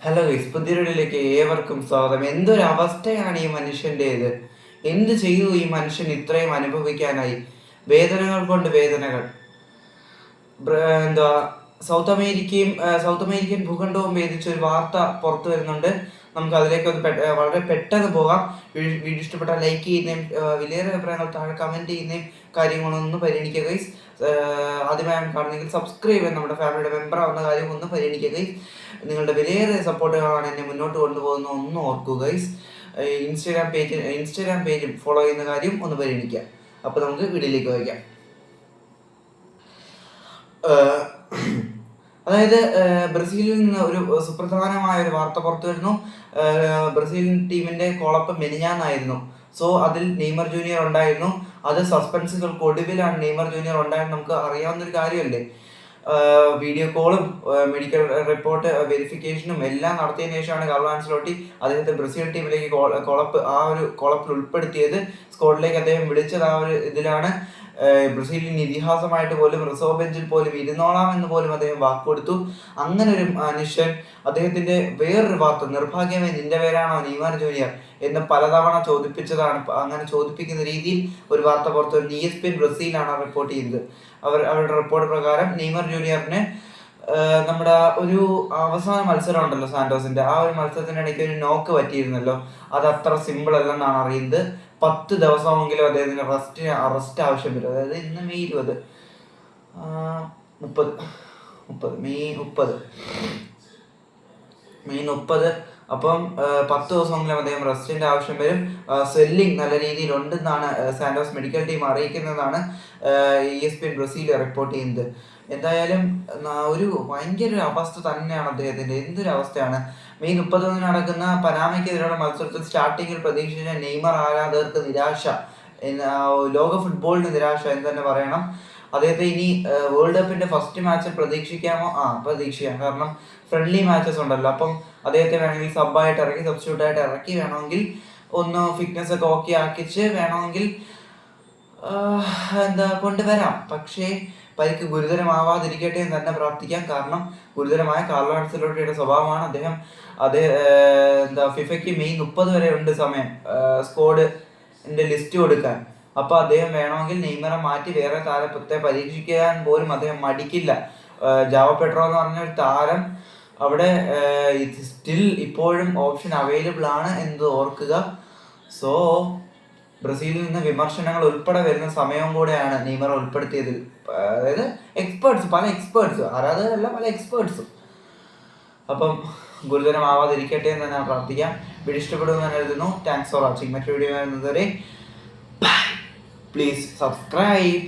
Hello guys, പുതിയൊരു വീഡിയോയിലേക്ക് ഏവർക്കും സ്വാഗതം. എന്തൊരവസ്ഥയാണ് ഈ മനുഷ്യൻ്റേത്! എന്ത് ചെയ്തു ഈ മനുഷ്യൻ ഇത്രയും അനുഭവിക്കാനായി? വേദനകൾ കൊണ്ട് വേദനകൾ. എന്താ സൗത്ത് അമേരിക്കൻ ഭൂഖണ്ഡവും ഭേദിച്ച ഒരു വാർത്ത പുറത്തു വരുന്നുണ്ട്. നമുക്ക് അതിലേക്ക് വളരെ പെട്ടെന്ന് പോകാം. വീഡിയോ ഇഷ്ടപ്പെട്ടാൽ ലൈക്ക് ചെയ്യുന്നതും വിലയേറെ അഭിപ്രായങ്ങൾ താഴെ കമൻറ്റ് ചെയ്യുന്നതും കാര്യങ്ങളൊന്നും പരിഗണിക്കുക ഗൈസ്. ആദ്യമായാണ് കാണുന്നെങ്കിൽ സബ്സ്ക്രൈബ് ചെയ്യാൻ നമ്മുടെ ഫാമിലിയുടെ മെമ്പർ ആവുന്ന കാര്യം ഒന്ന് പരിഗണിക്കുക ഗൈസ്. നിങ്ങളുടെ വിലയേറെ സപ്പോർട്ടുകളാണ് എന്നെ മുന്നോട്ട് കൊണ്ടുപോകുന്നത്, ഒന്ന് ഓർക്കുക ഗൈസ്. ഇൻസ്റ്റാഗ്രാം പേജും ഫോളോ ചെയ്യുന്ന കാര്യം ഒന്ന് പരിഗണിക്കുക. അപ്പോൾ നമുക്ക് വീഡിയോയിലേക്ക് വയ്ക്കാം. അതായത് ബ്രസീലിൽ നിന്ന് ഒരു സുപ്രധാനമായ ഒരു വാർത്ത പുറത്തു വരുന്നു. ബ്രസീൽ ടീമിന്റെ കോളപ്പ് മെനിഞ്ഞാന്നായിരുന്നു. സോ അതിൽ നെയ്മർ ജൂനിയർ ഉണ്ടായിരുന്നു. അത് സസ്പെൻസുകൾക്ക് ഒടുവിലാണ് നെയ്മർ ജൂനിയർ ഉണ്ടായത്. നമുക്ക് അറിയാവുന്ന ഒരു കാര്യമല്ലേ. വീഡിയോ കോളും മെഡിക്കൽ റിപ്പോർട്ട് വെരിഫിക്കേഷനും എല്ലാം നടത്തിയതിനു ശേഷമാണ് കാർലോ ആൻസലോട്ടി അദ്ദേഹത്തെ ബ്രസീൽ ടീമിലേക്ക് കോളപ്പിൽ ഉൾപ്പെടുത്തിയത്. സ്ക്വാഡിലേക്ക് അദ്ദേഹം വിളിച്ചത് ആ ഒരു ഇതിലാണ്. ബ്രസീലിന് ഇതിഹാസമായിട്ട് പോലും റിസർവ് ബെഞ്ചിൽ പോലും ഇരുന്നോളാം എന്ന് പോലും അദ്ദേഹം വാക്കുകൊടുത്തു. അങ്ങനെ ഒരു മനുഷ്യൻ, അദ്ദേഹത്തിന്റെ വേറൊരു വാർത്ത, നിർഭാഗ്യമേ നിന്റെ പേരാണോ നെയ്മർ ജൂനിയർ എന്ന് പലതവണ ചോദിപ്പിച്ചതാണ്. അങ്ങനെ ചോദിപ്പിക്കുന്ന രീതിയിൽ ഒരു വാർത്ത പുറത്തു വരുന്നത് ESPN ബ്രസീലാണ് റിപ്പോർട്ട് ചെയ്തത്. അവരുടെ റിപ്പോർട്ട് പ്രകാരം നെയ്മർ ജൂനിയറിന് നമ്മുടെ ഒരു അവസാന മത്സരം ഉണ്ടല്ലോ സാന്റോസിന്റെ, ആ ഒരു മത്സരത്തിനിടയ്ക്ക് ഒരു നോക്ക് പറ്റിയിരുന്നല്ലോ. അത് അത്ര സിമ്പിൾ അല്ലെന്നാണ് അറിയുന്നത്. 10 ദിവസമെങ്കിലും അദ്ദേഹത്തിന് അറസ്റ്റ് ആവശ്യം വരും. അതായത് ഇന്ന് മെയ് 20, മെയ് 30. അപ്പം 10 ദിവസമെങ്കിലും അദ്ദേഹം റെസ്റ്റിന്റെ ആവശ്യം വരും. സ്വെല്ലിംഗ് നല്ല രീതിയിൽ ഉണ്ടെന്നാണ് സാന്റോസ് മെഡിക്കൽ ടീം അറിയിക്കുന്നതാണ് ESPN ബ്രസീൽ റിപ്പോർട്ട് ചെയ്യുന്നത്. എന്തായാലും ഒരു ഭയങ്കര ഒരു അവസ്ഥ തന്നെയാണ് അദ്ദേഹത്തിന്റെ. എന്തൊരു അവസ്ഥയാണ്! മെയ് 30 നടക്കുന്ന പനാമയ്ക്കെതിരെയുള്ള മത്സരത്തിൽ സ്റ്റാർട്ടിങ്ങിൽ പ്രതീക്ഷിച്ച നെയ്മർ ആരാധകർക്ക് നിരാശ, ലോക ഫുട്ബോളിന് നിരാശ എന്ന് തന്നെ പറയണം. അദ്ദേഹത്തെ ഇനി വേൾഡ് കപ്പിന്റെ ഫസ്റ്റ് മാച്ചിൽ പ്രതീക്ഷിക്കാമോ? പ്രതീക്ഷിക്കാം. കാരണം ഫ്രണ്ട്ലി മാച്ചസ് ഉണ്ടല്ലോ. അപ്പം അദ്ദേഹത്തെ വേണമെങ്കിൽ സബ്സ്റ്റിറ്റ്യൂട്ട് ആയിട്ട് ഇറക്കി വേണമെങ്കിൽ ഒന്ന് ഫിറ്റ്നസ് ഒക്കെ ഓക്കെ ആക്കിച്ച് വേണമെങ്കിൽ കൊണ്ടുവരാം. പക്ഷേ പരിക്ക് ഗുരുതരമാവാതിരിക്കട്ടെ എന്ന് തന്നെ പ്രാർത്ഥിക്കാം. കാരണം ഗുരുതരമായ കാർലോ ആൻസലോട്ടിയുടെ സ്വഭാവമാണ്. അദ്ദേഹം ഫിഫയ്ക്ക് മെയ് 30 വരെ ഉണ്ട് സമയം സ്ക്വാഡിന്റെ ലിസ്റ്റ് കൊടുക്കാൻ. അപ്പൊ അദ്ദേഹം വേണമെങ്കിൽ നെയ്മറെ മാറ്റി വേറെ താരത്തെ പരീക്ഷിക്കാൻ പോലും അദ്ദേഹം മടിക്കില്ല. ജാവോ പെഡ്രോ എന്ന് പറഞ്ഞ ഒരു താരം അവിടെ സ്റ്റിൽ ഇപ്പോഴും ഓപ്ഷൻ അവൈലബിൾ ആണ് എന്ന് ഓർക്കുക. സോ ബ്രസീലിൽ നിന്ന് വിമർശനങ്ങൾ ഉൾപ്പെടെ വരുന്ന സമയവും കൂടെയാണ് നെയ്മർ ഉൾപ്പെടുത്തിയതിൽ. അതായത് പല എക്സ്പേർട്സ്, ആരാധകരല്ല, പല എക്സ്പേർട്സും. അപ്പം ഗുരുതരമാവാതിരിക്കട്ടെ എന്ന് ഞാൻ പ്രാർത്ഥിക്കാം. വീഡിയോ ഇഷ്ടപ്പെടുമെന്ന് ഞാൻ എഴുതുന്നു. Thanks for watching. മറ്റൊരു വീഡിയോ വരുന്നത് വരെ പ്ലീസ് സബ്സ്ക്രൈബ്.